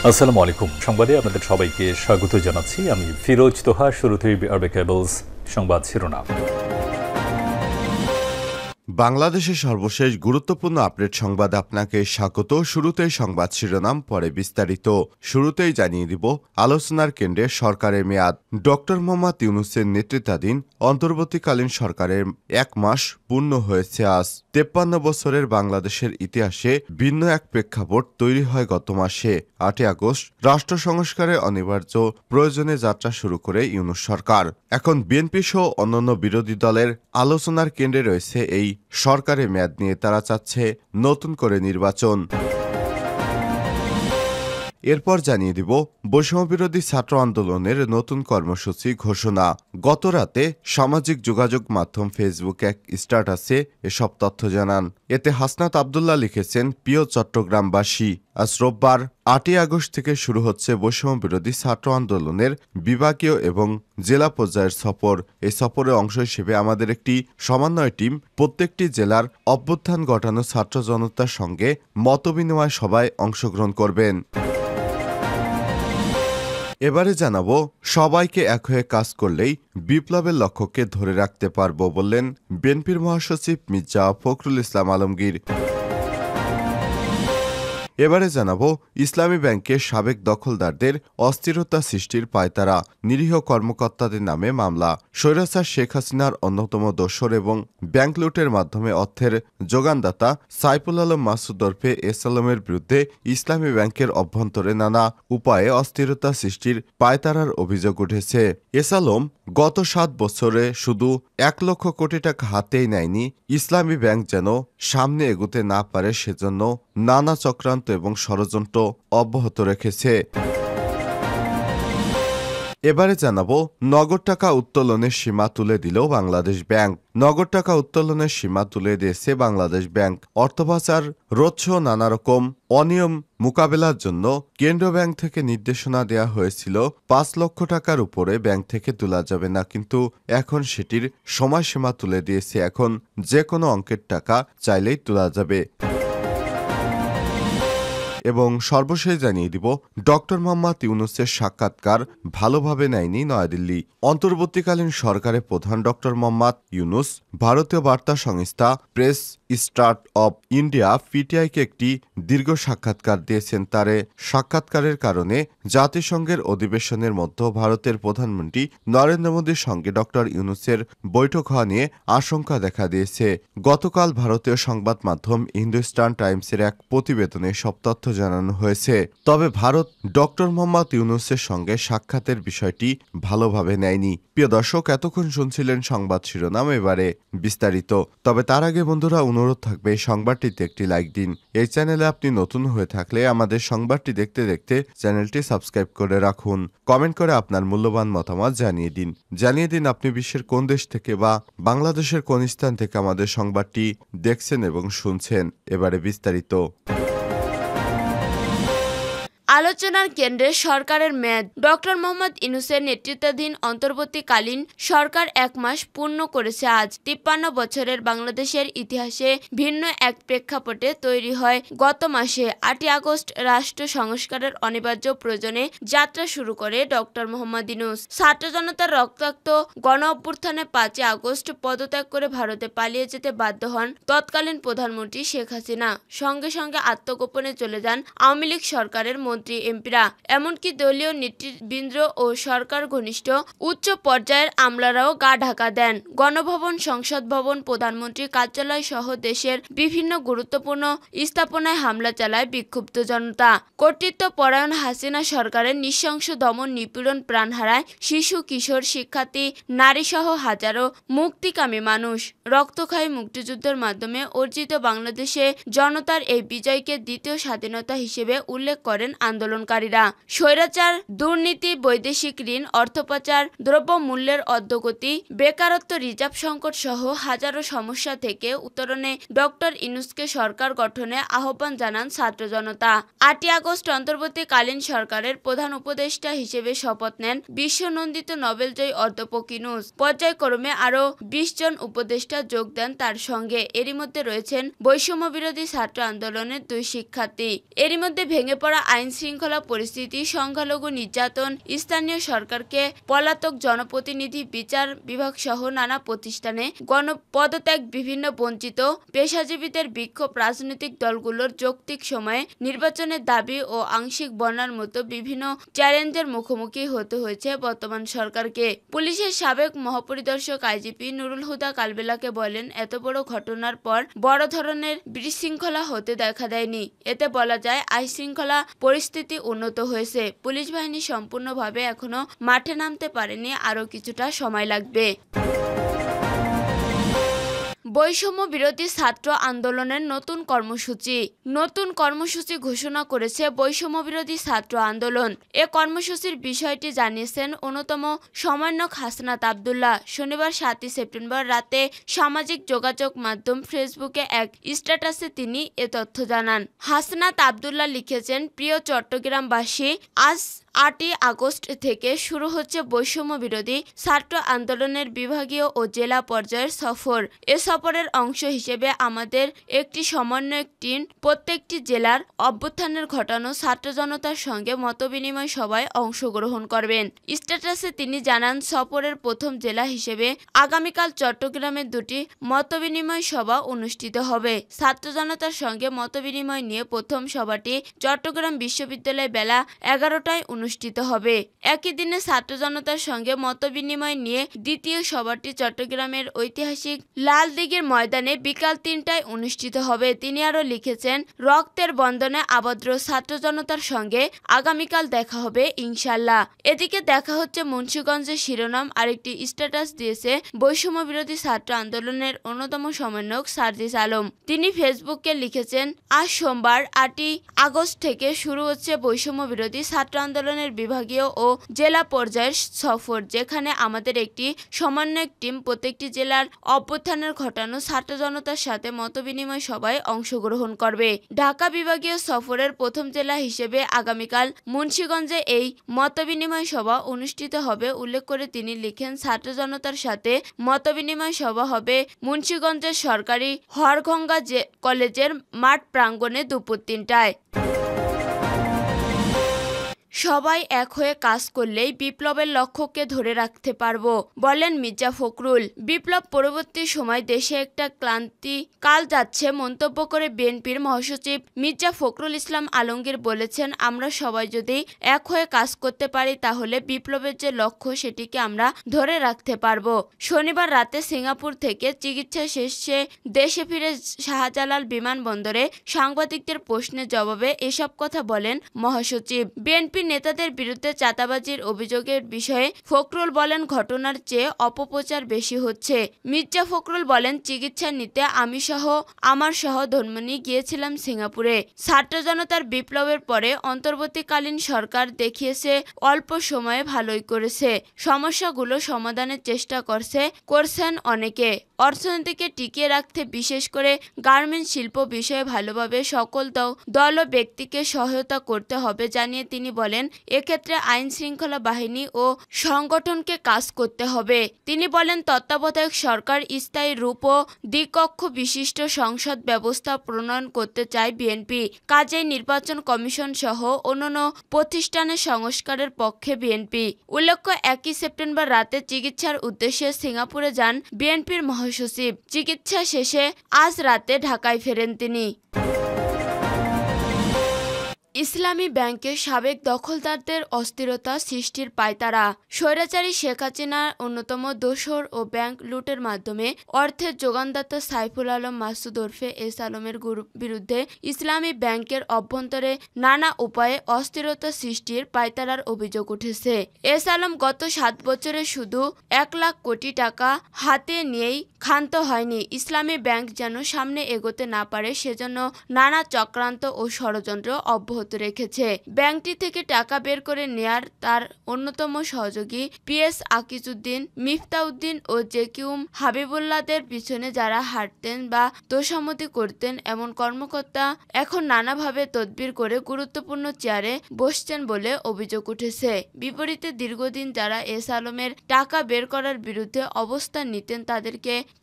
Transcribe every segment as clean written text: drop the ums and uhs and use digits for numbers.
আসসালামু আলাইকুম। সংবাদে আপনাদের সবাইকে স্বাগত জানাচ্ছি। আমি ফিরোজ তোহা। শুরুতেই আরবে কেবলস সংবাদ শিরোনাম। বাংলাদেশের সর্বশেষ গুরুত্বপূর্ণ আপডেট সংবাদ আপনাকে স্বাগত। শুরুতেই সংবাদ শিরোনাম, পরে বিস্তারিত। শুরুতেই জানিয়ে দিব আলোচনার কেন্দ্রে সরকারের মেয়াদ। ডক্টর মোহাম্মদ ইউনূসের নেতৃত্বাধীন অন্তর্বর্তীকালীন সরকারের 1 মাস পূর্ণ হয়েছে আজ। 53 বছরের বাংলাদেশের ইতিহাসে ভিন্ন এক প্রেক্ষাপট তৈরি হয় গত মাসে 8 আগস্ট। রাষ্ট্র সংস্কারের অনিবার্য প্রয়োজনে যাত্রা শুরু করে ইউনূস সরকার। এখন বিএনপি সহ অন্যান্য বিরোধী দলের আলোচনার কেন্দ্রে রয়েছে এই সরকারের মেয়াদ নিয়ে। তারা চাচ্ছে নতুন করে নির্বাচন। এরপর জানিয়ে দিব বৈষম্যবিরোধী ছাত্র আন্দোলনের নতুন কর্মসূচি ঘোষণা। গত রাতে সামাজিক যোগাযোগ মাধ্যম ফেসবুক এক স্ট্যাটাসে এসব তথ্য জানান। এতে হাসনাত আবদুল্লাহ লিখেছেন, প্রিয় চট্টগ্রামবাসী, আজ রোববার 8 আগস্ট থেকে শুরু হচ্ছে বৈষম্যবিরোধী ছাত্র আন্দোলনের বিভাগীয় এবং জেলা পর্যায়ের সফর। এই সফরের অংশ হিসেবে আমাদের একটি সমন্বয় টিম প্রত্যেকটি জেলার অভ্যুত্থান ঘটানো ছাত্র জনতার সঙ্গে মতবিনিময় সভায় অংশগ্রহণ করবেন। এবারে জানাবো, সবাইকে এক হয়ে কাজ করলেই বিপ্লবের লক্ষ্যকে ধরে রাখতে পারব বললেন বিএনপির মহাসচিব মির্জা ফখরুল ইসলাম আলমগীর। এবারে জানাবো, ইসলামী ব্যাংকের সাবেক দখলদারদের অস্থিরতা সৃষ্টির পায়তারা, নিরীহ কর্মকর্তাদের নামে মামলা। স্বৈরাচার শেখ হাসিনার অন্যতম দোসর এবং ব্যাংক লুটের মাধ্যমে অর্থের যোগানদাতা সাইফুল আলম মাসুদ ওরফে এস আলমের বিরুদ্ধে ইসলামী ব্যাংকের অভ্যন্তরে নানা উপায়ে অস্থিরতা সৃষ্টির পায়তারার অভিযোগ উঠেছে। এস আলম গত 7 বছরে শুধু 1 লক্ষ কোটি টাকা হাতেই নেয়নি, ইসলামী ব্যাংক যেন সামনে এগোতে না পারে সেজন্য নানা চক্রান্ত এবং ষড়যন্ত্র অব্যাহত রেখেছে। এবারে জানাবো, নগদ টাকা উত্তোলনের সীমা তুলে দিল বাংলাদেশ ব্যাংক। নগদ টাকা উত্তোলনের সীমা তুলে দিয়েছে বাংলাদেশ ব্যাংক। অর্থ পাচার রোধসহ নানা রকম অনিয়ম মোকাবেলার জন্য কেন্দ্রীয় ব্যাংক থেকে নির্দেশনা দেওয়া হয়েছিল 5 লক্ষ টাকার উপরে ব্যাংক থেকে তোলা যাবে না, কিন্তু এখন সেটির সময়সীমা তুলে দিয়েছে। এখন যে কোনো অঙ্কের টাকা চাইলেই তোলা যাবে। এবং সর্বশেষ জানিয়ে দিব, ডক্টর মোহাম্মদ ইউনূসের সাক্ষাৎকার ভালোভাবে নেয়নি নয়াদিল্লি। অন্তর্বর্তীকালীন সরকারের প্রধান ডক্টর মোহাম্মদ ইউনূস ভারতীয় বার্তা সংস্থা প্রেস স্টার্ট অব ইন্ডিয়া পিটিআইকে একটি দীর্ঘ সাক্ষাৎকার দিয়েছেন। তার সাক্ষাৎকারের কারণে জাতিসংঘের অধিবেশনের মধ্যে ভারতের প্রধানমন্ত্রী নরেন্দ্র মোদীর সঙ্গে ডক্টর ইউনূসের বৈঠক হওয়া নিয়ে আশঙ্কা দেখা দিয়েছে। গতকাল ভারতীয় সংবাদ মাধ্যম হিন্দুস্তান টাইমসের এক প্রতিবেদনে সব তথ্য জানানো হয়েছে। তবে ভারত ডক্টর মোহাম্মদ ইউনূসের সঙ্গে সাক্ষাতের বিষয়টি ভালোভাবে নেয়নি। প্রিয় দর্শক, এতক্ষণ শুনছিলেন সংবাদ শিরোনাম, এবারে বিস্তারিত। তবে তার আগে বন্ধুরা, অনুরোধ থাকবে এই সংবাদটিতে একটি লাইক দিন। এই চ্যানেলে আপনি নতুন হয়ে থাকলে আমাদের সংবাদটি দেখতে দেখতে চ্যানেলটি সাবস্ক্রাইব করে রাখুন। কমেন্ট করে আপনার মূল্যবান মতামত জানিয়ে দিন আপনি বিশ্বের কোন দেশ থেকে বা বাংলাদেশের কোন স্থান থেকে আমাদের সংবাদটি দেখছেন এবং শুনছেন। এবারে বিস্তারিত। আলোচনার কেন্দ্রে সরকারের মেয়াদ। ডক্টর মোহাম্মদ ইউনূসের নেতৃত্বাধীন অন্তর্বর্তীকালীন সরকার 1 মাস পূর্ণ করেছে আজ। 53 বছরের বাংলাদেশের ইতিহাসে ভিন্ন এক প্রেক্ষাপটে তৈরি হয় গত মাসে 8 আগস্ট। রাষ্ট্র সংস্কারের অনিবার্য প্রয়োজনে যাত্রা শুরু করে ডক্টর মোহাম্মদ ইউনূস। ছাত্র জনতার রক্তাক্ত গণ অভ্যুত্থানে 5 আগস্ট পদত্যাগ করে ভারতে পালিয়ে যেতে বাধ্য হন তৎকালীন প্রধানমন্ত্রী শেখ হাসিনা। সঙ্গে সঙ্গে আত্মগোপনে চলে যান আওয়ামী লীগ সরকারের মন্ত্রী এমপিরা, এমনকি দলীয় নেতৃবৃন্দ ও সরকার ঘনিষ্ঠ উচ্চ পর্যায়ের আমলারাও গা ঢাকা দেন। গণভবন, সংসদ ভবন, প্রধানমন্ত্রীর কার্যালয় সহ দেশের বিভিন্ন গুরুত্বপূর্ণ স্থাপনায় হামলা চালায় বিক্ষুব্ধ জনতা। কর্তৃত্বপরায়ণ হাসিনা সরকারের নৃশংস দমন নিপীড়ন প্রাণ হারায় শিশু, কিশোর, শিক্ষার্থী, নারীসহ হাজারো মুক্তিকামী মানুষ। রক্তক্ষয়ী মুক্তিযুদ্ধের মাধ্যমে অর্জিত বাংলাদেশে জনতার এই বিজয়কে দ্বিতীয় স্বাধীনতা হিসেবে উল্লেখ করেন আন্দোলনকারীরা। স্বৈরাচার, দুর্নীতি, বৈদেশিক ঋণ, অর্থপাচার, দ্রব্যমূল্যের অর্ধগতি, বেকারত্ব, রিজার্ভ সংকট সহ হাজারো সমস্যা থেকে উত্তরণে ডক্টর ইউনূসকে সরকার গঠনে আহ্বান জানান ছাত্র জনতা। 8 আগস্ট অন্তর্বর্তীকালীন সরকারের প্রধান উপদেষ্টা হিসেবে শপথ নেন বিশ্বনন্দিত নোবেলজয়ী অধ্যাপক ইউনূস। পর্যায়ক্রমে আরও 20 জন উপদেষ্টা যোগ দেন তার সঙ্গে। এরই মধ্যে রয়েছেন বৈষম্য বিরোধী ছাত্র আন্দোলনের 2 শিক্ষার্থী। এরই মধ্যে ভেঙে পড়া আইন শৃঙ্খলা পরিস্থিতি, সংখ্যালঘু নির্যাতন, স্থানীয় সরকারকে পলাতক জনপ্রতিনিধি, বিচার বিভাগ সহ নানা প্রতিষ্ঠানে গণপদত্যাগ, বিভিন্ন বঞ্চিত পেশাজীবীদের বিক্ষোভ, রাজনৈতিক দলগুলোর যৌক্তিক সময়ে নির্বাচনের দাবি ও আংশিক বন্যার মতো বিভিন্ন চ্যালেঞ্জের মুখোমুখি হতে হয়েছে বর্তমান সরকারকে। পুলিশের সাবেক মহাপরিদর্শক আইজিপি নুরুল হুদা কালবেলাকে বলেন, এত বড় ঘটনার পর বড় ধরনের বিশৃঙ্খলা হতে দেখা দেয়নি। এতে বলা যায় আইন শৃঙ্খলা পরিস্থিতি উন্নত হয়েছে। পুলিশ বাহিনী সম্পূর্ণভাবে এখনো মাঠে নামতে পারেনি, আরও কিছুটা সময় লাগবে। বৈষম্য বিরোধী ছাত্র আন্দোলনের নতুন কর্মসূচি ঘোষণা করেছে বৈষম্য বিরোধী ছাত্র আন্দোলন। এ কর্মসূচির বিষয়টি জানিয়েছেন অন্যতম সমন্বয়ক হাসনাত আব্দুল্লাহ। শনিবার 7 সেপ্টেম্বর রাতে সামাজিক যোগাযোগ মাধ্যম ফেসবুকে এক স্ট্যাটাসে তিনি এ তথ্য জানান। হাসনাত আব্দুল্লাহ লিখেছেন, প্রিয় চট্টগ্রামবাসী, আজ 8 আগস্ট থেকে শুরু হচ্ছে বৈষম্য বিরোধী ছাত্র আন্দোলনের বিভাগীয় ও জেলা পর্যায়ের সফর। এ সফরের অংশ হিসেবে আমাদের একটি সমন্বয়ক টিম প্রত্যেকটি জেলার অভ্যুত্থানের ঘটানো ছাত্র জনতার সঙ্গে মতবিনিময় সভায় অংশগ্রহণ করবেন। স্ট্যাটাসে তিনি জানান, সফরের প্রথম জেলা হিসেবে আগামীকাল চট্টগ্রামে 2টি মতবিনিময় সভা অনুষ্ঠিত হবে। ছাত্র জনতার সঙ্গে মতবিনিময় নিয়ে প্রথম সভাটি চট্টগ্রাম বিশ্ববিদ্যালয়ে বেলা 11টায় অনুষ্ঠিত হবে। একই দিনে ছাত্র জনতার সঙ্গে মতবিনিময় নিয়ে দ্বিতীয় সভাটি চট্টগ্রামের ঐতিহাসিক লালদিঘির ময়দানে বিকাল 3টায় অনুষ্ঠিত হবে। তিনি আরও লিখেছেন, রক্তের বন্ধনে আবদ্ধ ছাত্র জনতার সঙ্গে আগামীকাল দেখা হবে ইনশাল্লাহ। এদিকে দেখা হচ্ছে মুন্সিগঞ্জের শিরোনাম আরেকটি স্ট্যাটাস দিয়েছে বৈষম্য বিরোধী ছাত্র আন্দোলনের অন্যতম সমন্বয়ক সার্জিস আলম। তিনি ফেসবুকে লিখেছেন, আজ সোমবার 8 আগস্ট থেকে শুরু হচ্ছে বৈষম্য বিরোধী ছাত্র আন্দোলনের বিভাগীয় ও জেলা পর্যায়ের সফর, যেখানে আমাদের একটি সমন্বয়ক টিম প্রত্যেকটি জেলার অভ্যুত্থানের ঘটানো ছাত্র জনতার সাথে মতবিনিময় সভায় অংশগ্রহণ করবে। ঢাকা বিভাগীয় সফরের প্রথম জেলা হিসেবে আগামীকাল মুন্সিগঞ্জে এই মতবিনিময় সভা অনুষ্ঠিত হবে উল্লেখ করে তিনি লিখেন, ছাত্র জনতার সাথে মতবিনিময় সভা হবে মুন্সিগঞ্জের সরকারি হরগঙ্গা কলেজের মাঠ প্রাঙ্গণে দুপুর 3টায়। সবাই এক হয়ে কাজ করলেই বিপ্লবের লক্ষ্যকে ধরে রাখতে পারবো, বলেন মির্জা ফখরুল। বিপ্লব পরবর্তী সময় দেশে একটা ক্লান্তি কাল যাচ্ছে মন্তব্য করে বিএনপির মহাসচিব মির্জা ফখরুল ইসলাম আলমগীর বলেছেন, আমরা সবাই যদি এক হয়ে কাজ করতে পারি তাহলে বিপ্লবের যে লক্ষ্য সেটিকে আমরা ধরে রাখতে পারবো। শনিবার রাতে সিঙ্গাপুর থেকে চিকিৎসা শেষে দেশে ফিরে শাহজালাল বিমানবন্দরে সাংবাদিকদের প্রশ্নের জবাবে এসব কথা বলেন মহাসচিব। বিএনপি নেতাদের বিরুদ্ধে চাঁদাবাজির অভিযোগের বিষয়ে ফখরুল বলেন, ঘটনার চেয়ে অপপ্রচার বেশি হচ্ছে। মির্জা ফখরুল বলেন, চিকিৎসা নিতে আমি সহ আমার সহধর্মিণী গিয়েছিলাম সিঙ্গাপুরে। ছাত্র জনতার বিপ্লবের পরে অন্তর্বর্তীকালীন সরকার দেখিয়েছে অল্প সময়ে ভালোই করেছে, সমস্যাগুলো সমাধানের চেষ্টা করছেন অনেকে। অর্থনীতিকে টিকিয়ে রাখতে বিশেষ করে গার্মেন্টস শিল্প বিষয়ে ভালোভাবে সকল দল ও ব্যক্তিকে সহায়তা করতে হবে জানিয়ে তিনি বলেন, এক্ষেত্রে আইন শৃঙ্খলা বাহিনী ও সংগঠনকে কাজ করতে হবে। তিনি বলেন, তত্ত্বাবধায়ক সরকার স্থায়ী রূপ ও দ্বিকক্ষ বিশিষ্ট সংসদ ব্যবস্থা প্রণয়ন করতে চায় বিএনপি। কাজেই নির্বাচন কমিশন সহ অন্যান্য প্রতিষ্ঠানের সংস্কারের পক্ষে বিএনপি। উল্লেখ্য, 1 সেপ্টেম্বর রাতে চিকিৎসার উদ্দেশ্যে সিঙ্গাপুরে যান বিএনপির মহাসচিব। চিকিৎসা শেষে আজ রাতে ঢাকায় ফেরেন তিনি। ইসলামী ব্যাংকের সাবেক দখলদারদের অস্থিরতা সৃষ্টির পায়তারা। স্বৈরাচারী শেখ হাসিনার অন্যতম দোসর ও ব্যাংক লুটের মাধ্যমে অর্থের যোগানদাতা সাইফুল আলম মাসুদ ওরফে এস আলমের বিরুদ্ধে ইসলামী ব্যাংকের অভ্যন্তরে নানা উপায়ে অস্থিরতা সৃষ্টির পায়তারার অভিযোগ উঠেছে। এস আলম গত 7 বছরে শুধু 1 লাখ কোটি টাকা হাতে নিয়েই ক্ষান্ত হয়নি। ইসলামী ব্যাংক যেন সামনে এগোতে না পারে সেজন্য নানা চক্রান্ত ও ষড়যন্ত্র অব্যাহত রেখেছে। ব্যাংকটি থেকে টাকা বের করে নেয়ার তার অন্যতম সহযোগী পিএস আকিজউদ্দিন, মিফতাউদ্দিন ও জেকিউম হাবিবুল্লাহদের পিছনে যারা হাঁটতেন বা তোষামতি করতেন এমন কর্মকর্তা এখন নানাভাবে তদবির করে গুরুত্বপূর্ণ চেয়ারে বসছেন বলে অভিযোগ উঠেছে। বিপরীতে দীর্ঘদিন যারা এস আলমের টাকা বের করার বিরুদ্ধে অবস্থান নিতেন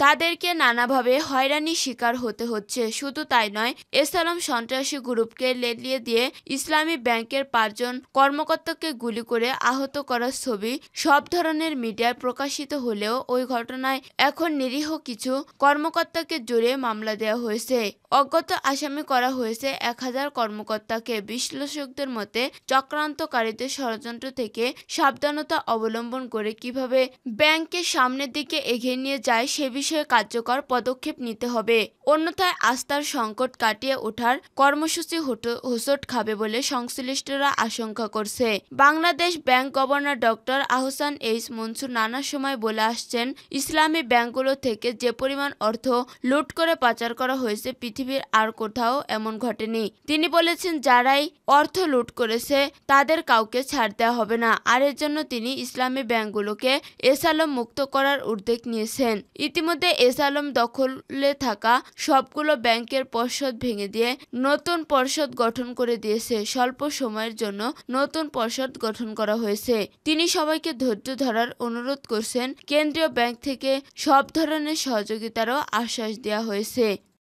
তাদেরকে নানাভাবে হয়রানির শিকার হতে হচ্ছে। শুধু তাই নয়, এস আলম সন্ত্রাসী গ্রুপকে লেলিয়ে দিয়ে ইসলামী ব্যাংকের 5 জন কর্মকর্তাকে গুলি করে আহত করার ছবি সব ধরনের মিডিয়ায় প্রকাশিত হলেও ওই ঘটনায় এখন নিরীহ কিছু কর্মকর্তাকে জড়িয়ে মামলা দেওয়া হয়েছে। অজ্ঞাত আসামি করা হয়েছে 1000 কর্মকর্তাকে। বিশ্লেষকদের মতে চক্রান্তকারীদের ষড়যন্ত্র থেকে সাবধানতা অবলম্বন করে কিভাবে ব্যাংককে সামনের দিকে এগিয়ে নিয়ে যায় সে বিষয়ে কার্যকর পদক্ষেপ নিতে হবে। অন্যথায় আস্থার সংকট কাটিয়ে ওঠার কর্মসূচি হোঁচট খাবে বলে সংশ্লিষ্টরা আশঙ্কা করছে। Bangladesh bank governor doctor Ahsan H Mansur নানা সময় বলে আসছেন, ইসলামী ব্যাংকগুলো থেকে যে পরিমাণ অর্থ লুট করে পাচার করা হয়েছে পৃথিবীর আর কোথাও এমন ঘটেনি। তিনি বলেছেন, যারাই অর্থ লুট করেছে তাদের কাউকে ছাড় দেওয়া হবে না। আর এর জন্য তিনি ইসলামী ব্যাংকগুলোকে এসালম মুক্ত করার উদ্যোগ নিয়েছেন। ইতিমধ্যে এসালম দখলে থাকা সবগুলো ব্যাংকের পর্ষদ ভেঙে দিয়ে নতুন পর্ষদ গঠন করে দিয়েছে। স্বল্প সময়ের জন্য নতুন পর্ষদ গঠন করা হয়েছে। তিনি সবাইকে ধৈর্য ধরার অনুরোধ করছেন। কেন্দ্রীয় ব্যাংক থেকে সব ধরনের সহযোগিতারও আশ্বাস দেওয়া হয়েছে।